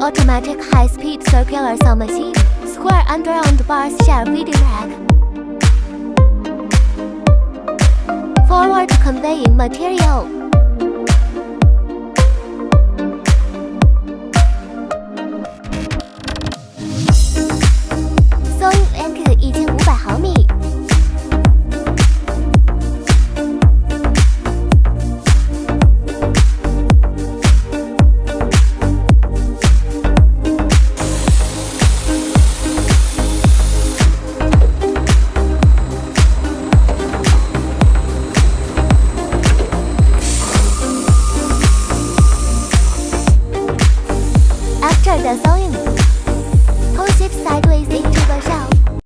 automatic high-speed circular saw machine. Square underarmed bars share feeding rack. Forward conveying material.